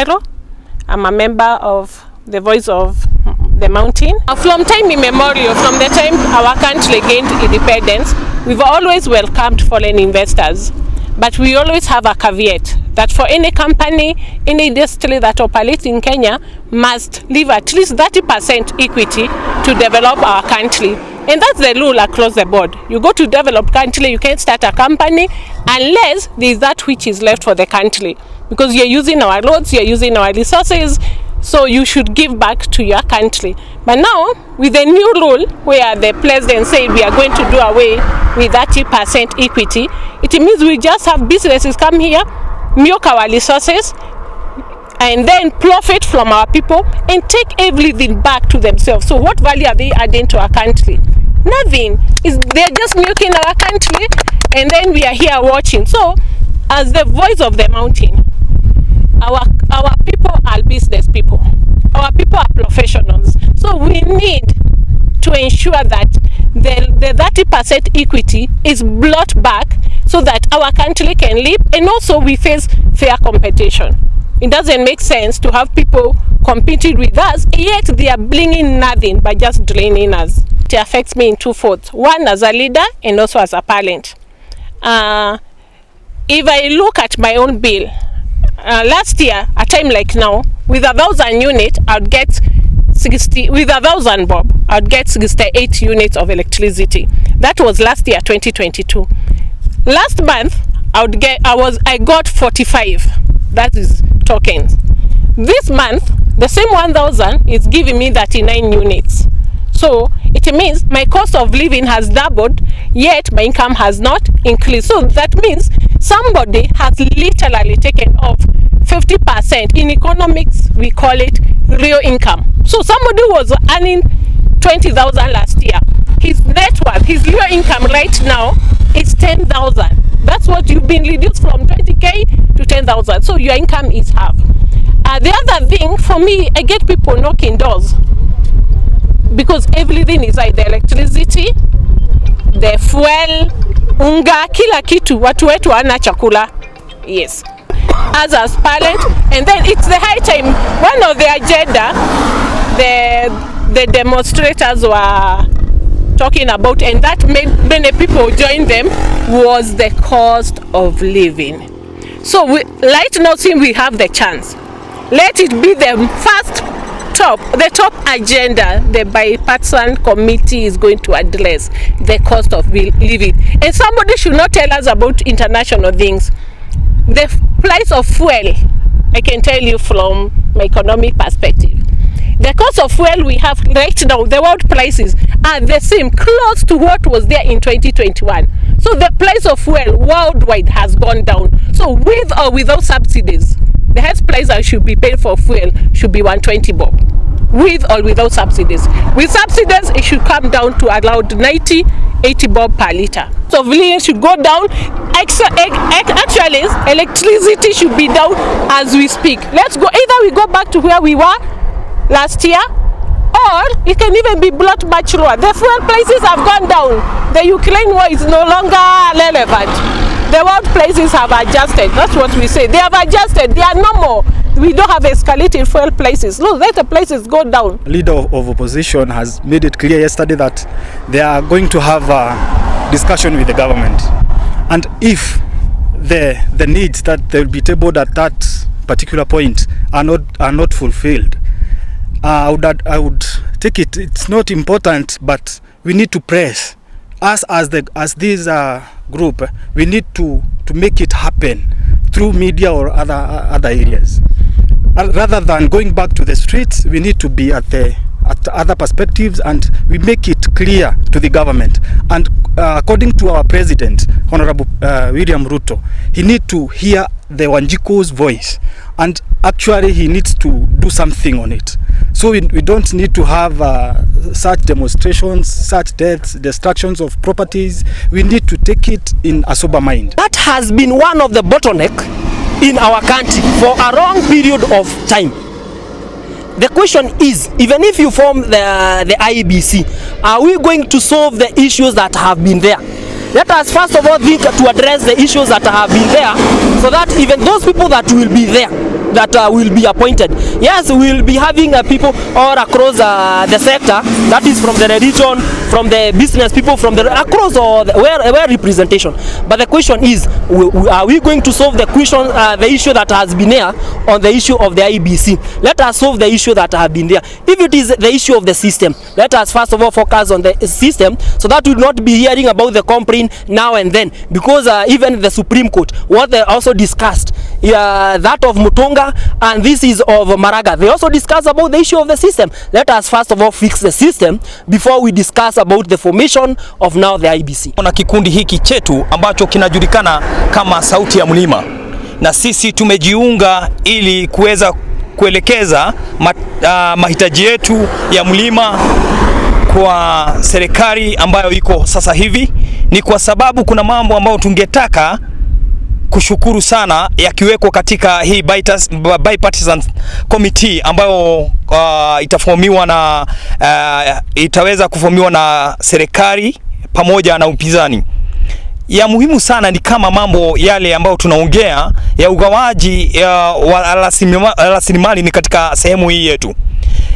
Hello, I'm a member of the Voice of the Mountain. From time immemorial, from the time our country gained independence, we've always welcomed foreign investors. But we always have a caveat that for any company, any industry that operates in Kenya must leave at least 30% equity to develop our country. And that's the rule across the board. You go to developed country, you can't start a company unless there is that which is left for the country. Because you're using our roads, you're using our resources, so you should give back to your country. But now, with the new rule where the president said we are going to do away with 30% equity, it means we just have businesses come here, milk our resources, and then profit from our people and take everything back to themselves. So what value are they adding to our country? Nothing. They're just milking our country, and then we are here watching. So, as the voice of the mountain, our people are business people. Our people are professionals. So we need to ensure that the 30% equity is brought back so that our country can live, and also we face fair competition. It doesn't make sense to have people competing with us, yet they are bringing nothing but just draining us. It affects me in two folds. One, as a leader, and also as a parent. If I look at my own bill, last year, a time like now, with 1,000 units, I'd get 60. With 1,000 bob, I'd get 68 units of electricity. That was last year, 2022. Last month, I got 45. That is tokens. This month, the same 1,000 is giving me 39 units. So it means my cost of living has doubled, yet my income has not increased. So that means somebody has literally taken off 50%. In economics, we call it real income. So somebody was earning 20,000 last year. His net worth, his real income right now is 10,000. That's what you've been reduced from 20k to 10,000. So your income is half. The other thing for me, I get people knocking doors because everything is like the electricity, the fuel, unga, kila kitu, watu wetu wana chakula. Yes. As parent, and then it's the high time. One of the agenda, the demonstrators were talking about, and that made many people join them, was the cost of living. So right now, since we have the chance, let it be the top agenda. The bipartisan committee is going to address the cost of living. And somebody should not tell us about international things. The price of fuel, I can tell you from my economic perspective. The cost of fuel we have right now, the world prices are the same, close to what was there in 2021. So the price of fuel worldwide has gone down. So with or without subsidies, the highest price that should be paid for fuel should be 120 bob. With or without subsidies. With subsidies, it should come down to around 80 bob per liter. So living should go down. Actually, electricity should be down as we speak. Let's go, either we go back to where we were last year, or it can even be brought much lower. The fuel prices have gone down. The Ukraine war is no longer relevant. The world prices have adjusted. That's what we say. They have adjusted. They are no more. We don't have escalated fuel prices. No, let the prices go down. Leader of opposition has made it clear yesterday that they are going to have a discussion with the government. And if the needs that they will be tabled at that particular point are not fulfilled, I would take it. It's not important, but we need to press. As this group, we need to make it happen through media or other areas. Rather than going back to the streets, we need to be at other perspectives, and we make it clear to the government. And according to our president, Honorable William Ruto, he needs to hear the Wanjiku's voice, and actually he needs to do something on it. So we don't need to have such demonstrations, such deaths, destructions of properties. We need to take it in a sober mind. That has been one of the bottleneck in our country for a long period of time. The question is, even if you form the IEBC, are we going to solve the issues that have been there? Let us first of all think to address the issues that have been there, so that even those people that will be there that will be appointed. Yes, we will be having people all across the sector, that is from the region, from the business people, from the across all where representation. But the question is, are we going to solve the question, the issue that has been there on the issue of the IBC? Let us solve the issue that have been there. If it is the issue of the system, let us first of all focus on the system, so that we will not be hearing about the complaint now and then, because even the Supreme Court, what they also discussed, that of Mutonga and this is of Maraga, they also discuss about the issue of the system. Let us first of all fix the system before we discuss about the formation of now the IBC. Kuna kikundi hiki chetu ambacho kinajulikana kama Sauti ya Mlima, na sisi tumejiunga ili kuweza kuelekeza mahitaji yetu ya mlima kwa serikali ambayo iko sasa hivi. Ni kwa sababu kuna mambo ambayo tungetaka kushukuru sana yakiwekwa katika hii bipartisan committee ambayo itafomiwa na itaweza kufomiwa na serikali pamoja na upinzani. Ya muhimu sana ni kama mambo yale ambayo tunaongea ya ugawaji wa rasilimali ni katika sehemu hii yetu.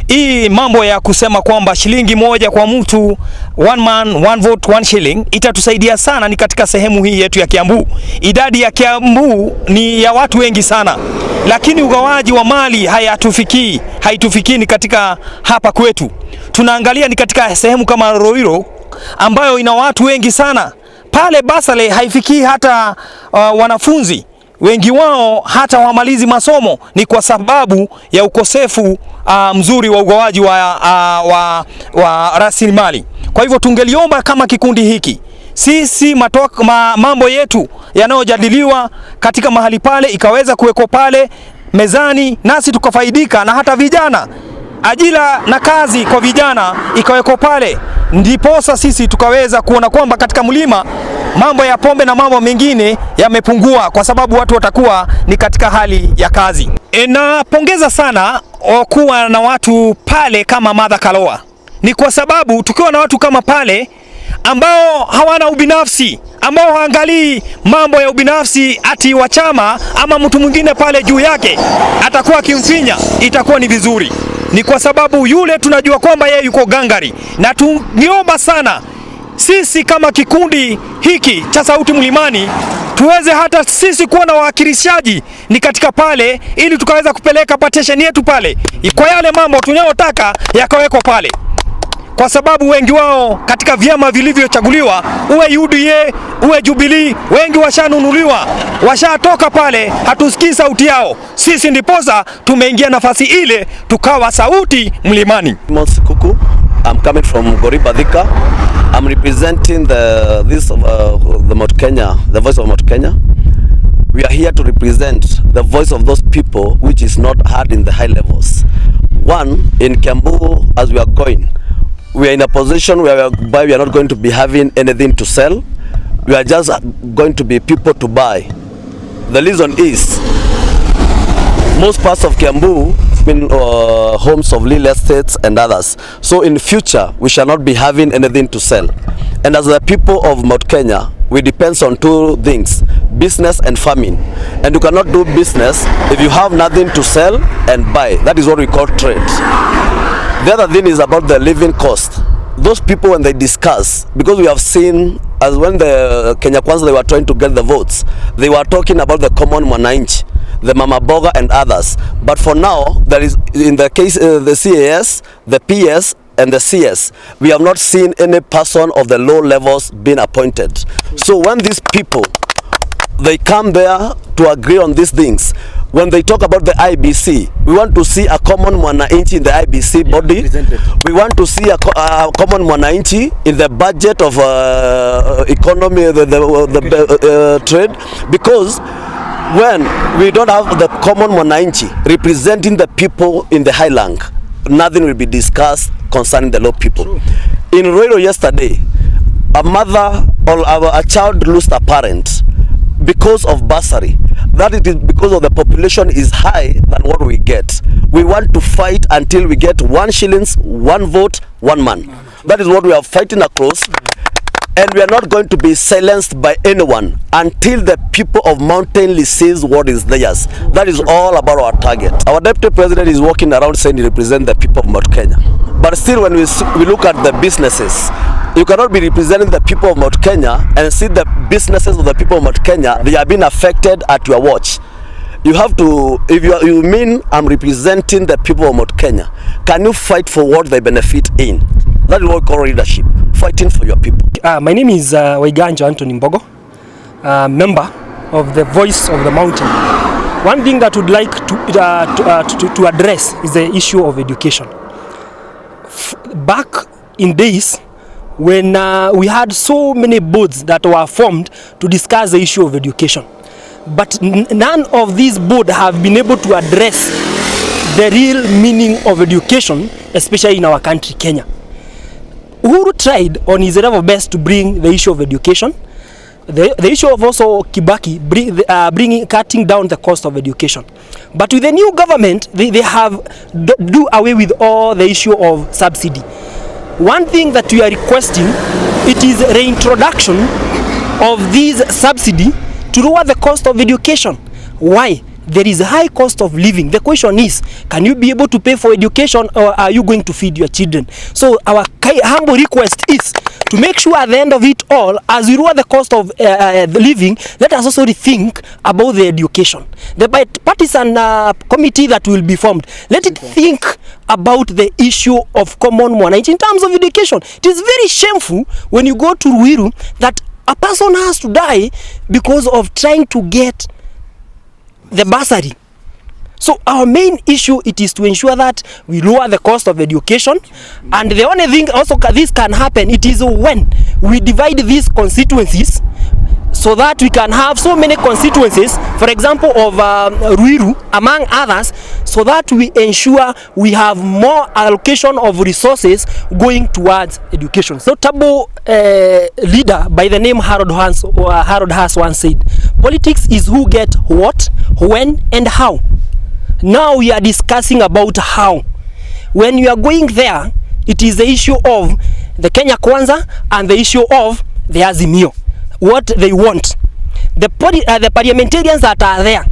Hii mambo ya kusema kwamba shilingi moja kwa mtu, one man one vote one shilling, itatusaidia sana ni katika sehemu hii yetu ya Kiambu. Idadi ya Kiambu ni ya watu wengi sana, lakini ugawaji wa mali haitufikii ni katika hapa kwetu. Tunaangalia ni katika sehemu kama Ruto ambayo ina watu wengi sana. Pale basale haifikii hata wanafunzi wengi wao hata wamalizi masomo, ni kwa sababu ya ukosefu mzuri wa ugawaji wa rasilimali. Kwa hivyo tungeliomba kama kikundi hiki, sisi mambo yetu yanayojadiliwa katika mahali pale ikaweza kuweko pale mezani, nasi tukafaidika, na hata vijana, ajira na kazi kwa vijana ikaweko pale, ndiposa sisi tukaweza kuona kwamba katika mlima mambo ya pombe na mambo mengine yamepungua, kwa sababu watu watakuwa ni katika hali ya kazi. Napongeza sana kuwa na watu pale kama Martha Karua. Ni kwa sababu tukiwa na watu kama pale ambao hawana ubinafsi, ambao haangalii mambo ya ubinafsi ati wa chama ama mtu mwingine pale juu yake atakuwa kimfinya, itakuwa ni vizuri. Ni kwa sababu yule tunajua kwamba yeye yuko gangari, na tungiomba sana sisi kama kikundi hiki cha Sauti Mlimani tuweze hata sisi kuwa na wakilishaji ni katika pale, ili tukaweza kupeleka petition yetu pale kwa yale mambo tunayotaka yakawekwa pale, kwa sababu wengi wao katika vyama vilivyochaguliwa, uwe UDA uwe Jubilee, wengi washanunuliwa, washatoka pale, hatusikii sauti yao. Sisi ndiposa tumeingia nafasi ile tukawa Sauti Mlimani. I'm coming from Goribadhika. I'm representing the Mount Kenya, the voice of Mount Kenya. We are here to represent the voice of those people which is not heard in the high levels. One, in Kiambu, as we are going, we are in a position whereby we are not going to be having anything to sell. We are just going to be people to buy. The reason is, most parts of Kiambu been homes of real estates and others. So in future, we shall not be having anything to sell. And as the people of Mount Kenya, we depend on two things, business and farming. And you cannot do business if you have nothing to sell and buy. That is what we call trade. The other thing is about the living cost. Those people, when they discuss, because we have seen, as when the Kenya Kwanza, they were trying to get the votes, they were talking about the common mwananchi, the mama boga and others. But for now, there is, in the case the CAS, the PS and the CS, we have not seen any person of the low levels being appointed. So when these people, they come there to agree on these things, when they talk about the IBC, we want to see a common mwananchi in the IBC body. We want to see a common mwananchi in the budget of economy, the trade, because when we don't have the common mwananchi representing the people in the highland, nothing will be discussed concerning the low people. True. In Ruto yesterday, a mother or a child lost a parent because of bursary. That it is because of the population is high than what we get. We want to fight until we get 1 shillings, 1 vote, 1 man. That is what we are fighting across. And we are not going to be silenced by anyone until the people of Mountain says what is theirs. That is all about our target. Our deputy president is walking around saying he represents the people of Mount Kenya. But still, when we look at the businesses, you cannot be representing the people of Mount Kenya and see the businesses of the people of Mount Kenya, they are being affected at your watch. You have to, if you mean I'm representing the people of Mount Kenya, can you fight for what they benefit in? That is what we call leadership, fighting for your people. My name is Waiganjo Anthony Mbogo, member of the Voice of the Mountain. One thing that would like to address is the issue of education. Back in days when we had so many boards that were formed to discuss the issue of education, but none of these boards have been able to address the real meaning of education, especially in our country, Kenya. Uhuru tried on his level best to bring the issue of education, the issue of also Kibaki cutting down the cost of education. But with the new government, they have do away with all the issue of subsidy. One thing that we are requesting, it is reintroduction of this subsidy to lower the cost of education. Why? There is a high cost of living. The question is, can you be able to pay for education, or are you going to feed your children? So our humble request is to make sure at the end of it all, as we lower the cost of living, let us also rethink about the education. The bipartisan committee that will be formed, let it think about the issue of common mwananchi in terms of education. It is very shameful when you go to Ruiru that a person has to die because of trying to get the bursary. So our main issue, it is to ensure that we lower the cost of education, and the only thing also this can happen, it is when we divide these constituencies so that we can have so many constituencies, for example of Ruiru among others, so that we ensure we have more allocation of resources going towards education. So Tabo leader by the name Harold Haas once said, politics is who get what, when and how. Now we are discussing about how. When you are going there, it is the issue of the Kenya Kwanza and the issue of the Azimio, what they want. The parliamentarians that are there,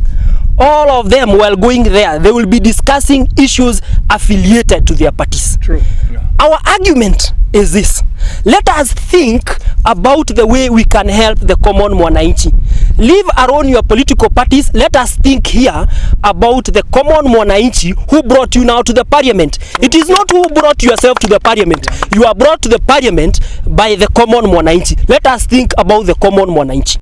all of them while going there, they will be discussing issues affiliated to their parties. True. Yeah. Our argument is this: let us think about the way we can help the common mwananchi. Leave alone your political parties. Let us think here about the common mwananchi who brought you now to the parliament. It is not who brought yourself to the parliament. You are brought to the parliament by the common mwananchi. Let us think about the common mwananchi.